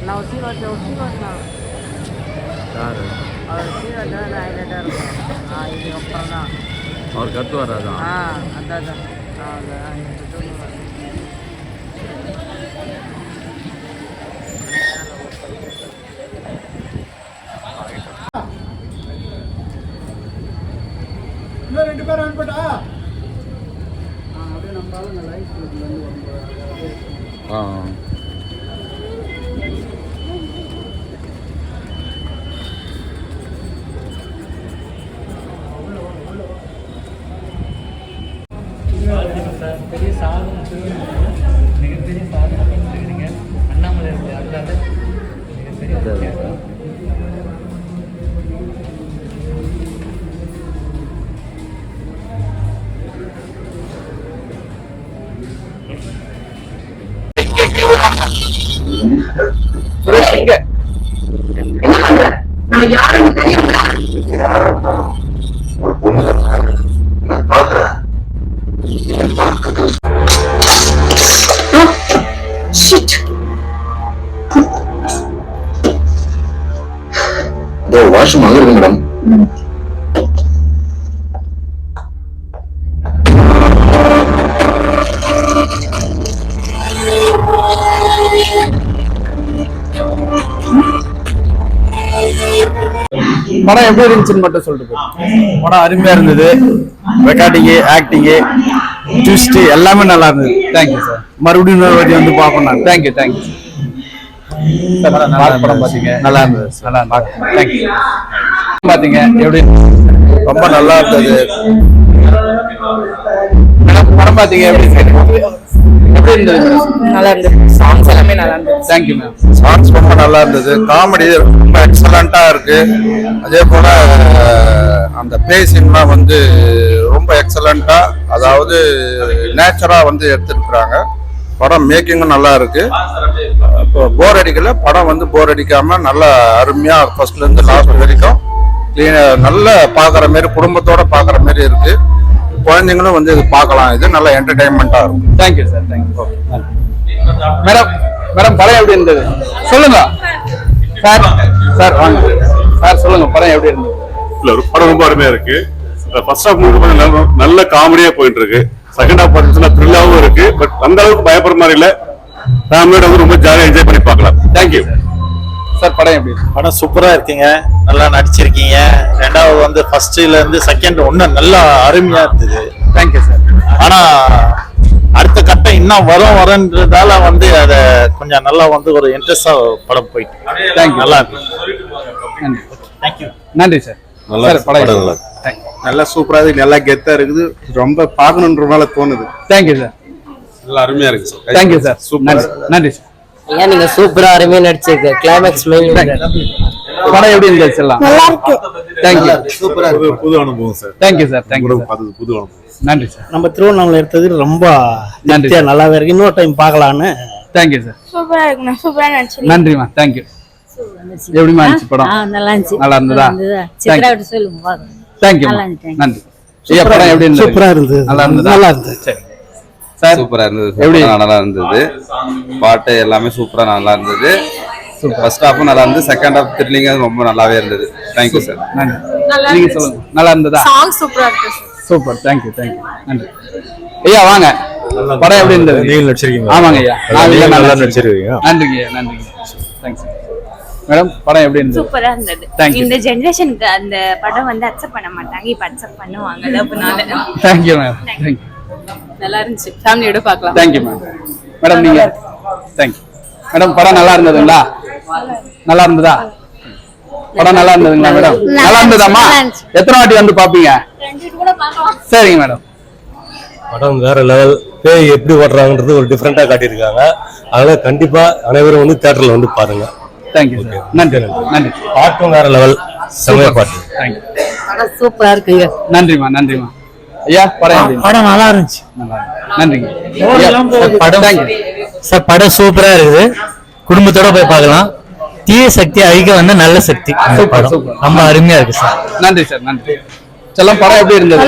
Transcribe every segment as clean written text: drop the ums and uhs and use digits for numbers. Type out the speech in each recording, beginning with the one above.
நான் சீவாட்டி சீவாட்டினா யாரு அவர் சீவாட்டி தான் ஹைலைட்டாக இருக்கும். இதுக்கப்புறம் தான் அவர் கற்று வராதான். அதான் சொல்லுவேன். இன்னும் 2 பேர் அனுப்பிட்டா அப்படியே நம்மளால இந்த லைஃப் பெரிய சாதனை மிகப்பெரிய சாதனை பண்ணிருக்கீங்க. அண்ணாமலை அல்லாத மிகப்பெரிய வாஷ்ரூம் அங்க இருக்கு மேடம். படம் எப்படி இருந்துச்சுன்னு மட்டும் சொல்லிட்டு படம் அருமையா இருந்தது. ரெக்கார்டிங்கு, ஆக்டிங்கு, ட்விஸ்ட் எல்லாமே நல்லா இருந்தது. Thank you sir. மறுபடியும் இன்னொரு வாட்டி வந்து பார்ப்போம் நான். தேங்க்யூ தேங்க்யூ படம் பார்த்தீங்க நல்லா இருந்தது. நல்லா தேங்க்யூ. பார்த்தீங்க எப்படி? ரொம்ப நல்லா இருந்தது. படம் பார்த்தீங்க எப்படி இருந்தது? நல்லா இருந்தது. சாங்ஸ் எல்லாமே நல்லா இருந்தது. Thank you ma'am. சாங்ஸ் ரொம்ப நல்லா இருந்தது. காமெடி ரொம்ப எக்ஸலண்டா இருக்கு. அதே போல அந்த பேசிங்லாம் வந்து ரொம்ப எக்ஸலண்டா, அதாவது நேச்சரா வந்து எடுத்துருக்குறாங்க. படம் மேக்கிங்கும் நல்லா இருக்கு. போர் அடிக்கல. படம் வந்து போர் அடிக்காம நல்லா அருமையா ஃபர்ஸ்ட்ல இருந்து லாஸ்ட் வரைக்கும் நல்ல பாக்குற மாதிரி, குடும்பத்தோட பாக்குற மாதிரி இருக்கு. குழந்தைங்களும் வந்து இது பார்க்கலாம். இது நல்ல என்டர்டைன்மெண்டா இருக்கும். Thank you sir. Thank you madam. Madam படம் எப்படி இருந்தது சொல்லுங்க சார். சார் வாங்க சார், சொல்லுங்க படம் எப்படி இருந்தது? இல்ல, ஒரு படம் ரொம்ப அருமையா இருக்கு. ஃபர்ஸ்ட் ஹாஃப் நல்ல காமெடியா போயிட்டு இருக்கு. செகண்ட் ஹாஃப் பார்த்தீங்கன்னா த்ரில்லாவும் இருக்கு. பட் அந்த அளவுக்கு பயப்படுற மாதிரி இல்ல. ஃபேமிலியோட வந்து ரொம்ப ஜாலியா என்ஜாய் பண்ணி பார்க்கலாம். Thank you sir. படம் எப்படி? படம் சூப்பரா இருக்கீங்க. நல்லா நடிச்சிருக்கீங்க. ரெண்டாவது வந்து ஃபர்ஸ்ட்ல இருந்து செகண்ட் ஒன்னும் நல்லா அருமையா இருந்தது. Thank you sir. ஆனா அடுத்த கட்டம் இன்னும் வரன்றதால வந்து அத கொஞ்சம் நல்லா வந்து ஒரு இன்ட்ரெஸ்டா படம் போயிட்டு. தேங்க்யூ. நல்லா இருக்கு. தேங்க்யூ. நன்றி சார். நல்லா படம் நல்லா சூப்பரா இருக்கு. நல்லா கெத்தா இருக்குது. ரொம்ப பார்க்கணுன்றனால தோணுது. Thank you sir. நல்லா அருமையா இருக்கு சார். Thank you sir. சூப்பர். நன்றி சார். ஏன் நீங்க சூப்பரா அருமையா நடிச்சிருக்க. கிளைமேக்ஸ் மெயின் படம் எப்படி இருந்துச்சு? நல்லா இருக்கு. தேங்க்யூ. சூப்பரா இருக்கு. புது அனுபவம் சார். Thank you sir. தேங்க்யூ. புது அனுபவம். நன்றி சார். நம்ம திருவண்ணாமலை எடுத்தது ரொம்ப நன்றியா நல்லாவே இருக்கு. இன்னொரு டைம் பார்க்கலான்னு. Thank you sir. சூப்பரா இருக்கு. சூப்பரா நடிச்சிருக்கீங்க. நன்றிமா. தேங்க்யூ. எப்படிமா இருந்துச்சு படம்? நல்லா இருந்துச்சு. நல்லா இருந்ததா? சித்ராவிட்ட சொல்லுங்க பாருங்க. தேங்க்யூ. நன்றி. ஐயா படம் எப்படி இருந்தது? சூப்பரா இருந்தது. நல்லா இருந்ததா? நல்லா இருந்தது. சரி சார். சூப்பரா இருந்தது. எப்படி? நல்லா இருந்தது. பாட்டு எல்லாமே சூப்பரா நல்லா இருந்தது. ஃபர்ஸ்ட் ஹாஃபும் நல்லா இருந்தது. செகண்ட் ஹாஃப் த்ரில்லிங்கும் ரொம்ப நல்லாவே இருந்தது. Thank you sir. நன்றி. நீங்க சொல்லுங்க. நல்லா இருந்ததா? சாங் சூப்பரா இருக்கு. சூப்பர். தேங்க்யூ. தேங்க்யூ. நன்றி. ஐயா வாங்க. படம் எப்படி இருந்தது? நீங்க நடிச்சிருக்கீங்க. ஆமாங்க ஐயா. நல்லா நடிச்சிருக்கீங்க. நன்றிங்க ஐயா. நன்றிங்க. Thanks madam. படம் எப்படி இருந்தது? சூப்பரா இருந்தது. இந்த ஜெனரேஷனுக்கு அந்த படம் வந்து அக்செப்ட் பண்ண மாட்டாங்க. இப்ப அக்செப்ட் பண்ணுவாங்க. அதனால தேங்க்யூ மேம். தேங்க்யூ. நல்லா இருந்துச்சு. ஃபேமிலியோட பார்க்கலாம். Thank you ma'am. மேடம் நீங்க? Thank you madam. படம் நல்லா இருந்ததுங்களா? நல்லா இருந்ததா? படம் நல்லா இருந்ததுங்களா மேடம்? நல்லா இருந்ததாம்மா? எத்தனை வாட்டி வந்து பாப்பீங்க? சரிங்க மேடம். படம் வேற லெவல். பேய் எப்படி ஓட்டுறாங்கன்றது ஒரு டிஃப்ரெண்டா காட்டியிருக்காங்க. அதனால கண்டிப்பா அனைவரும் வந்து தியேட்டர்ல வந்து பாருங்க. தேங்க்யூ. நன்றி. நன்றி. பாட்டும் வேற லெவல். செமையா பாட்டு. தேங்க்யூ. படம் சூப்பரா இருக்குங்க. நன்றிமா. நன்றிமா. ஐயா படம் நல்லா இருந்துச்சு. நன்றிங்க. படம் சார் படம் சூப்பரா இருக்குது. குடும்பத்தோட போய் பார்க்கலாம். தீய சக்தி அழிக்க வந்து நல்ல சக்தி. சூப்பர். ரொம்ப அருமையா இருக்கு சார். நன்றி சார். நன்றி. செல்லம் படம் எப்படி இருந்தது?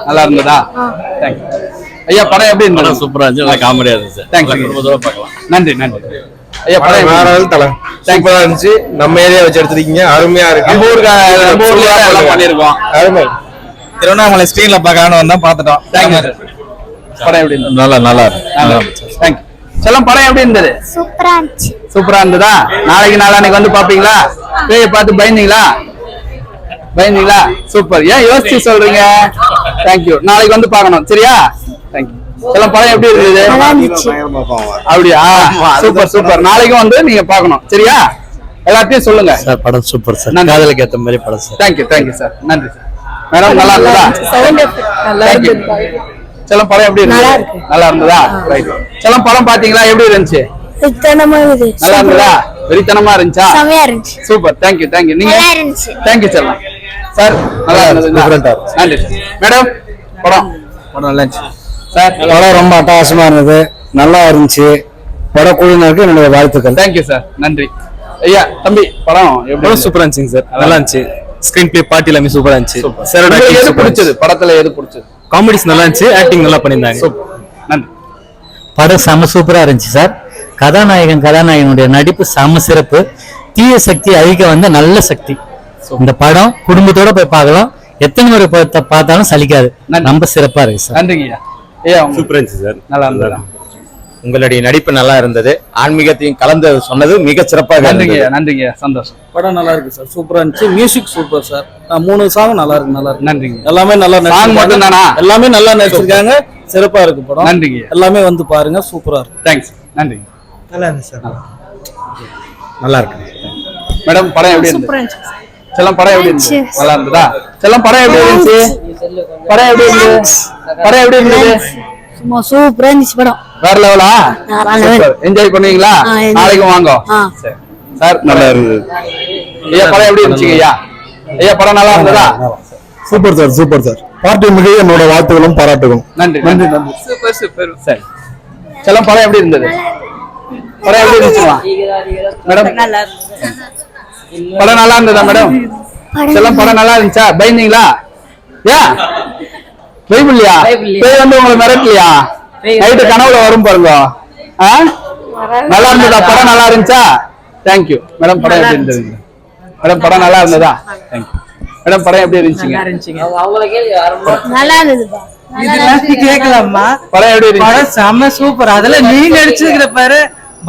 நல்லா இருந்ததா? தேங்க்யூ. ஐயா படம் எப்படி இருந்தது? சூப்பரா இருந்துச்சு. நல்லா காமெடியா இருந்துச்சு. தேங்க்ஸ். குடும்பத்தோட பார்க்கலாம். நன்றி. நன்றி. ஐயா படம் வேற லெவல் தலை. சூப்பரா இருந்துச்சு. நம்ம ஏரியா வச்சு எடுத்துருக்கீங்க, அருமையா இருக்கு. நம்ம ஊர்ல எல்லாம் பண்ணிருக்கோம். அருமை. திருவண்ணாமலை ஸ்கிரீன்ல பார்க்கலாம்னு வந்தா பார்த்துட்டோம். Thank you sir. படம் எப்படி இருந்தது? நல்லா இருக்கு. தேங்க்யூ. செல்லம் படம் எப்படி இருந்தது? சூப்பரா இருந்துச்சு. சூப்பரா இருந்ததா? நாளைக்கு வந்து பாப்பீங்களா? பேயை பார்த்து பயந்தீங்களா? சூப்பர். ஏன் யோசிச்சு சொல்றீங்க? தேங்க்யூ. நாளைக்கு வந்து பார்க்கணும், சரியா? தேங்க்யூ. செல்லம் படம் எப்படி இருந்தது? அப்படியா? சூப்பர். நாளைக்கும் வந்து நீங்க பார்க்கணும், சரியா? எல்லாத்தையும் சொல்லுங்க சார். படம் சூப்பர் சார். காதலுக்கு ஏத்த மாதிரி படம் சார். Thank you sir. நன்றி சார். மேடம் நல்லா இருந்ததா? செல்லம் படம் எப்படி இருந்தது? நல்லா இருந்ததா? ரைட். செல்லம் படம் பாத்தீங்களா? எப்படி இருந்துச்சு? நல்லா இருந்ததா? வெறித்தனமா இருந்துச்சா? சூப்பர். தேங்க்யூ. நீங்க? தேங்க்யூ செல்லம் சார். நல்லா இருந்தது. நன்றி சார். மேடம் படம் நல்லா இருந்துச்சு சார். படம் ரொம்ப அட்டகாசமா இருந்தது, நல்லா இருந்துச்சு. படக்குழுவினருக்கு என்னுடைய வாழ்த்துக்கள். Thank you sir. நன்றி. ஐயா தம்பி படம் எப்படி? சூப்பரா இருந்துச்சுங்க சார். நல்லா இருந்துச்சு. ஸ்கிரீன் பிளே பார்ட்டி எல்லாமே சூப்பரா இருந்துச்சு. எது பிடிச்சது படத்துல? எது பிடிச்சது? காமெடிஸ் நல்லா இருந்துச்சு, ஆக்டிங் நல்லா பண்ணியிருந்தாங்க. சூப்பர். நன்றி. படம் செம சூப்பரா இருந்துச்சு சார். கதாநாயகனுடைய நடிப்பு செம சிறப்பு. தீய சக்தி அழிக்க வந்த நல்ல சக்தி. இந்த படம் குடும்பத்தோட போய் பார்க்கலாம். எத்தனை முறை பார்த்தாலும் சலிக்காது. ரொம்ப சிறப்பா இருக்கு சார். நன்றிங்க ஐயா. சூப்பரா இருந்துச்சு சார். நல்லா இருந்ததா? உங்களுடைய நடிப்பு நல்லா இருந்தது. ஆன்மீகத்தையும் கலந்து சொன்னது மிக சிறப்பாக. நன்றிங்க. சந்தோஷம். படம் நல்லா இருக்கு சார். சூப்பரா இருந்துச்சு. Music super sir. 3 சாங் நல்லா இருக்கு. நன்றிங்க. எல்லாமே நல்லா சாங் மட்டும் தானா? எல்லாமே நல்லா நடிச்சிருக்காங்க. சிறப்பா இருக்கு படம். நன்றிங்க. எல்லாமே வந்து பாருங்க. சூப்பரா இருக்கு. தேங்க்ஸ். நன்றிங்க. நல்லா இருந்துச்சு சார். நல்லா இருக்கு. மேடம் படம் எப்படி இருந்துச்சு? செல்லம் படம் எப்படி இருந்துச்சு? நல்லா இருந்ததா? செல்லம் படம் எப்படி இருந்துச்சு? படம் எப்படி இருந்தது? சும்மா சூப்பரா இருந்துச்சு படம். வேற லெவலா? என்ஜாய் பண்ணுவீங்களா? நாளைக்கும் வாங்க. சார் நல்லா இருந்தது. ஐயா படம் எப்படி இருந்துச்சு? ஐயா படம் நல்லா இருந்ததா? Super sir. பார்ட்டி மிக என்னோட வாழ்த்துக்களும் பாராட்டுகளும். நன்றி. சூப்பர். சரி. செல்லம் படம் எப்படி இருந்தது? படம் எப்படி இருந்துச்சுமா மேடம்? படம் நல்லா இருந்ததா மேடம்? செல்லம் படம் நல்லா இருந்துச்சா? பயந்தீங்களா? பயப்படலையா? பேய் வந்து உங்களை மிரட்டலையா? நைட்டு கனவுல வரும் பாருங்க. நல்லா இருந்ததா? படம் நல்லா இருந்துச்சா? தேங்க்யூ. மேடம் படம் எப்படி இருந்தது? மேடம் படம் நல்லா இருந்ததா? தேங்க்யூ. மேடம் படம் எப்படி இருந்துச்சுங்க? நல்லா இருந்ததுப்பா. கேட்கலாமா? படம் எப்படி இருந்துச்சு? படம் செம்ம சூப்பர். அதுல நீ நடிச்சிருக்கிற பாரு,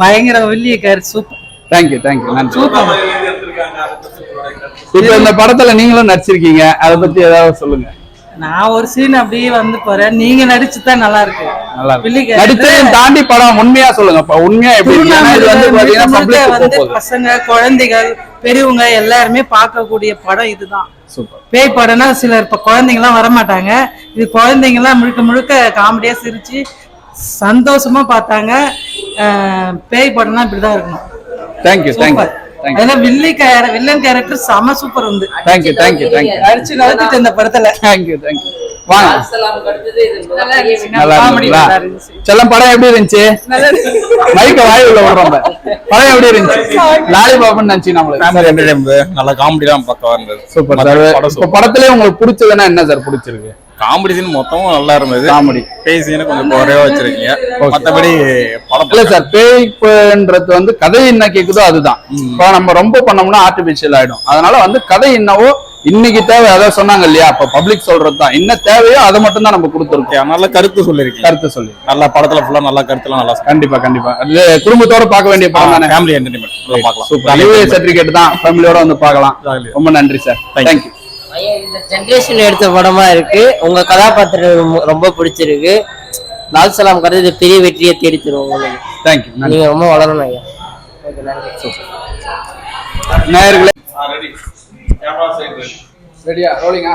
பயங்கர வெள்ளியக்கார். சூப்பர். தேங்க்யூ. நன்றி. இப்ப இந்த படத்துல நீங்களும் நடிச்சிருக்கீங்க, அதை பத்தி ஏதாவது சொல்லுங்க. நான் ஒரு சீன் அப்படியே வந்து போறேன். நீங்க நடிச்சுதான் நல்லா இருக்கு. நல்லா இருக்கு. நடிச்சதையும் தாண்டி படம் உண்மையா சொல்லுங்க. உண்மையா எப்படி வந்து பசங்க, குழந்தைகள், பெரியவங்க எல்லாருமே பார்க்கக்கூடிய படம் இதுதான். சூப்பர். பேய் படம்னா சிலர் இப்ப குழந்தைங்க எல்லாம் வரமாட்டாங்க. இது குழந்தைங்க எல்லாம் முழுக்க காமெடியா சிரிச்சு சந்தோஷமா பார்த்தாங்க. பேய் படம்னா இப்படிதான் இருக்கணும். தேங்க்யூ. அதெல்லாம் வில்லன் கேரக்டர் செம சூப்பர் வந்து. தேங்க்யூ. அடிச்சு நழுத்திட்டு இந்த படத்துல. தேங்க்யூ. வாங்க. நல்லா இருந்துச்சுங்களா? செல்லம் படம் எப்படி இருந்துச்சு? மைக்க வாய் உள்ள விடுறோம். படம் எப்படி இருந்துச்சு? லாலிபாப்னு நினைச்சு நம்மளுக்கு நல்லா காமெடிலாம் பக்கவா இருந்தது. Super sir. இப்ப படத்திலே உங்களுக்கு பிடிச்சதுன்னா என்ன சார் பிடிச்சிருக்கு? காமெடி சீன் மொத்தமும் நல்லா இருந்தது. காமெடி பேய் சீனை கொஞ்சம் குறைவா வச்சிருக்கீங்க. மத்தபடி படம் இல்ல சார். பேய்ன்றது வந்து கதை என்ன கேக்குதோ அதுதான். இப்ப நம்ம ரொம்ப பண்ணோம்னா ஆர்டிபிஷியல் ஆயிடும். அதனால வந்து கதை என்னவோ இன்னைக்கு தேவை அதை சொன்னாங்க இல்லையா? அப்ப பப்ளிக் சொல்றதுதான் என்ன தேவையோ அதை மட்டும் தான் நம்ம கொடுத்துருக்கோம். நல்ல கருத்து சொல்லி நல்லா படத்துல ஃபுல்லா நல்லா கருத்துலாம் நல்லா. கண்டிப்பா. அது குடும்பத்தோட பார்க்க வேண்டிய படம் தானே. ஃபேமிலி என்டர்டைன்மெண்ட் பார்க்கலாம். சூப்பர். சர்டிபிகேட் தான். ஃபேமிலியோட வந்து பார்க்கலாம். ரொம்ப நன்றி சார். தேங்க்யூ. இந்த ஜெனரேஷன் எடுத்த படமா இருக்கு. உங்க கதாபாத்திரம் ரொம்ப பிடிச்சிருக்கு. லால் சலாம் கருது பெரிய வெற்றியை தேடி தரும் உங்களுக்கு. தேங்க்யூ. நீங்க ரொம்ப வளரணும் ஐயா. நேயர்களே ரெடியா? ரோலிங்கா?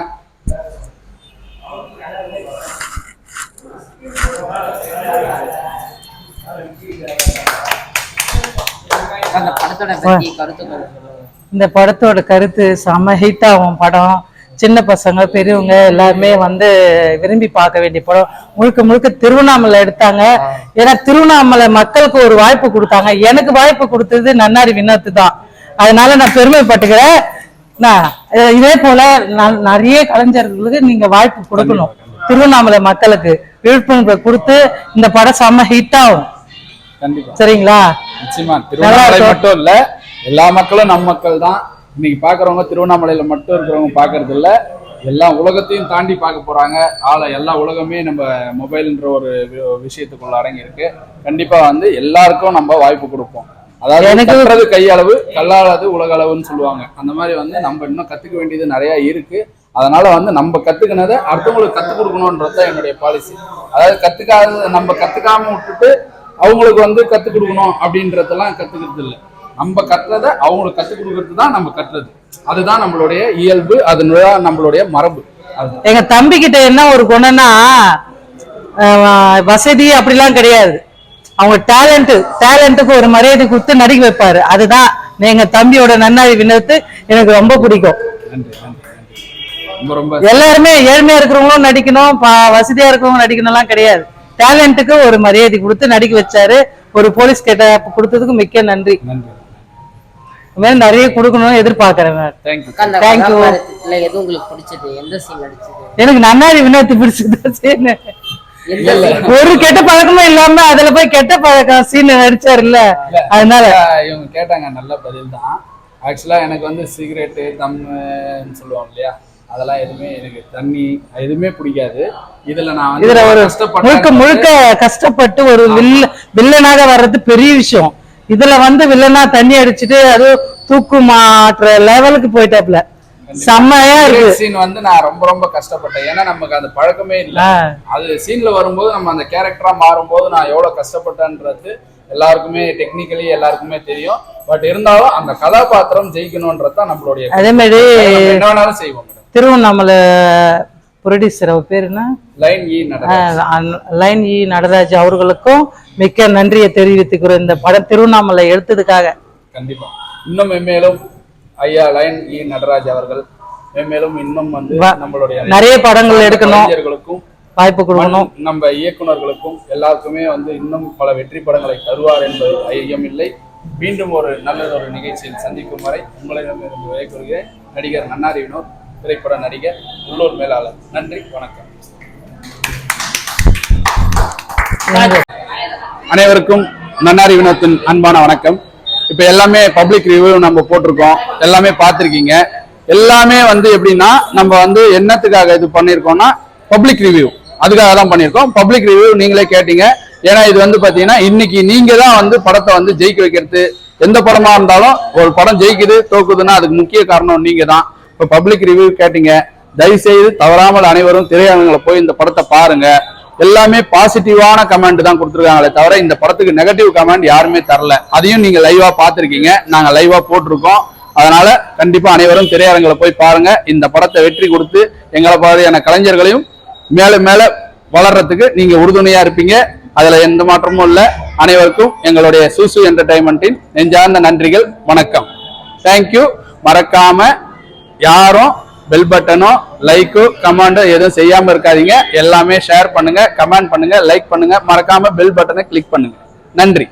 இந்த படத்தோட கருத்து செம ஹிட் ஆகும் படம். சின்ன பசங்க, பெரியவங்க எல்லாருமே வந்து விரும்பி பார்க்க வேண்டிய படம். முழுக்க திருவண்ணாமலை எடுத்தாங்க. ஏன்னா திருவண்ணாமலை மக்களுக்கு ஒரு வாய்ப்பு கொடுத்தாங்க. எனக்கு வாய்ப்பு கொடுத்தது நன்னாரி வினோத் தான். அதனால நான் பெருமைப்பட்டுக்கிறேன். இதே போல நிறைய கலைஞர்களுக்கு நீங்க வாய்ப்பு கொடுக்கணும். திருவண்ணாமலை மக்களுக்கு விழிப்புணர்வு கொடுத்து இந்த படம் செம்ம ஹிட் ஆகும். சரிங்களா? நிச்சயமா திருவண்ணாமலை மட்டும் இல்ல, எல்லா மக்களும் நம்ம மக்கள் தான். இன்னைக்கு பாக்குறவங்க திருவண்ணாமலையில மட்டும் இருக்கிறவங்க பாக்குறது இல்ல, எல்லா உலகத்தையும் தாண்டி பார்க்க போறாங்க. எல்லா உலகமே நம்ம மொபைல்ன்ற ஒரு விஷயத்துக்குள்ள அடங்கி இருக்கு. கண்டிப்பா வந்து எல்லாருக்கும் நம்ம வாய்ப்பு கொடுப்போம். அதாவது கற்றது கையளவு கல்லாதது உலக அளவுன்னு சொல்லுவாங்க. அந்த மாதிரி வந்து நம்ம இன்னும் கத்துக்க வேண்டியது நிறைய இருக்கு. அதனால வந்து நம்ம கத்துக்கினதை அடுத்தவங்களுக்கு கத்துக் கொடுக்கணும்ன்றது என்னுடைய பாலிசி. அதாவது நம்ம கத்துக்காம விட்டுட்டு அவங்களுக்கு வந்து கத்துக் கொடுக்கணும் அப்படின்றதெல்லாம் கத்துக்கிறது இல்லை. நம்ம கற்றதை அவங்களுக்கு கத்துக் கொடுக்கறது தான் நம்ம கற்றது. அதுதான் நம்மளுடைய இயல்பு, அதுதான் நம்மளுடைய மரபு. எங்க தம்பி கிட்ட என்ன ஒரு குணம்னா, வசதி அப்படிலாம் கிடையாது. அவங்க டேலண்ட்டுக்கு ஒரு மரியாதை கொடுத்து நடிக்க வைப்பாரு. அதுதான் எங்க தம்பியோட நன்னாரி வினத்து எனக்கு ரொம்ப பிடிக்கும். எல்லாருமே ஏழ்மையா இருக்கிறவங்களும் நடிக்கணும், வசதியா இருக்கிறவங்க நடிக்கணும்லாம் கிடையாது. டேலண்ட்டுக்கு ஒரு மரியாதை கொடுத்து நடிக்க வச்சாரு. ஒரு போலீஸ் கேட்ட கொடுத்ததுக்கு மிக்க நன்றி. நிறைய கொடுக்கணும்னு எதிர்பார்க்கிறேன். எனக்கு நன்னாரி வினத்து பிடிச்சது. ஒரு கெட்ட பழக்கமும் இல்லாம அதுல போய் கெட்ட பழக்கம் சீன் நடிச்சாருல்ல, அதனால இவங்க கேட்டாங்க. நல்ல பதில் தான். ஆக்சுவலா எனக்கு வந்து சிகரெட்டு தம்முன்னு சொல்லுவாங்க இல்லையா, அதெல்லாம் எதுவுமே, எனக்கு தண்ணி எதுவுமே பிடிக்காது. இதுல நான் இதுல ஒரு முழுக்க கஷ்டப்பட்டு ஒரு வில்லனாக வர்றது பெரிய விஷயம். இதுல வந்து வில்லனா தண்ணி அடிச்சுட்டு அது தூக்கு மாற்ற லெவலுக்கு போயிட்டாப்ல. செம்மையா இருக்கு சீன். வந்து நான் ரொம்ப ரொம்ப கஷ்டப்பட்டேன். ஏன்னா நமக்கு அந்த பழக்கமே இல்லை. அது சீன்ல வரும்போது நம்ம அந்த கேரக்டரா மாறும்போது நான் எவ்வளவு கஷ்டப்பட்டேன்றது எல்லாருக்குமே டெக்னிக்கலி எல்லாருக்குமே தெரியும். பட் இருந்தாலும் அந்த கதாபாத்திரம் ஜெயிக்கணும்ன்றதுதான் நம்மளுடைய. அதே மாதிரி என்ன வேணாலும் செய்வோம். திருவண்ணாமலை ப்ரொடியூசர் அவர் பேர் என்ன, லைன் இ நடராஜ் அவர்களுக்கும் மிக்க நன்றியை தெரிவித்துக்கிறோம் இந்த படம் திருவண்ணாமலை எடுத்ததுக்காக. கண்டிப்பா இன்னும் மென்மேலும் ஐயா லைன் இ நடராஜ் அவர்கள் மேலும் இன்னும் வந்து நம்மளுடைய நிறைய படங்கள் எடுக்கணும், வாய்ப்பு கொடுக்கணும். நம்ம இயக்குநர்களுக்கும் எல்லாருக்குமே வந்து இன்னும் பல வெற்றி படங்களை தருவார் என்பது ஐயமில்லை. மீண்டும் ஒரு நல்லதொரு நிகழ்ச்சியில் சந்திக்கும் வரை உங்களிடமிருந்து விடைபெறுகிறேன். நடிகர் நன்னாரி வினோத், திரைப்பட நடிகர், உள்ளூர் மேலாளர். நன்றி, வணக்கம். அனைவருக்கும் நன்னாரி வினோத்தின் அன்பான வணக்கம். இப்ப எல்லாமே பப்ளிக் ரிவ்யூ நம்ம போட்டிருக்கோம், எல்லாமே பார்த்திருக்கீங்க. எல்லாமே வந்து எப்படின்னா நம்ம வந்து என்னத்துக்காக இது பண்ணிருக்கோம்னா பப்ளிக் ரிவ்யூ, அதுக்காக தான் பண்ணியிருக்கோம். பப்ளிக் ரிவ்யூ நீங்களே கேட்டீங்க. ஏன்னா இது வந்து பாத்தீங்கன்னா இன்னைக்கு நீங்க தான் வந்து படத்தை வந்து ஜெயிக்க வைக்கிறது. எந்த படமா இருந்தாலும் ஒரு படம் ஜெயிக்குது தோக்குதுன்னா அதுக்கு முக்கிய காரணம் நீங்க தான். இப்ப பப்ளிக் ரிவ்யூ கேட்டீங்க. தயவு செய்து தவறாமல் அனைவரும் திரையரங்குல போய் இந்த படத்தை பாருங்க. எல்லாமே பாசிட்டிவான கமெண்ட் தான் கொடுத்துருக்காங்களே தவிர இந்த படத்துக்கு நெகட்டிவ் கமெண்ட் யாருமே தரல. அதையும் நீங்க லைவா பாத்திருக்கீங்க, நாங்க லைவா போட்டிருக்கோம். அதனால கண்டிப்பா அனைவரும் திரையரங்குல போய் பாருங்க. இந்த படத்தை வெற்றி கொடுத்து எங்களை மாதிரியான கலைஞர்களையும் மேல மேல வளர்றதுக்கு நீங்க உறுதுணையா இருப்பீங்க. அதுல எந்த மாற்றமும் இல்லை. அனைவருக்கும் எங்களுடைய சூசு என்டர்டைன்மெண்டின் நெஞ்சார்ந்த நன்றிகள், வணக்கம். தேங்க்யூ. மறக்காம யாரும் பெல் பட்டனோ லைக்கோ கமெண்டோ எதுவும் செய்யாம இருக்காதீங்க. எல்லாமே ஷேர் பண்ணுங்க, கமெண்ட் பண்ணுங்க, லைக் பண்ணுங்க. மறக்காம பெல் பட்டனை கிளிக் பண்ணுங்க. நன்றி.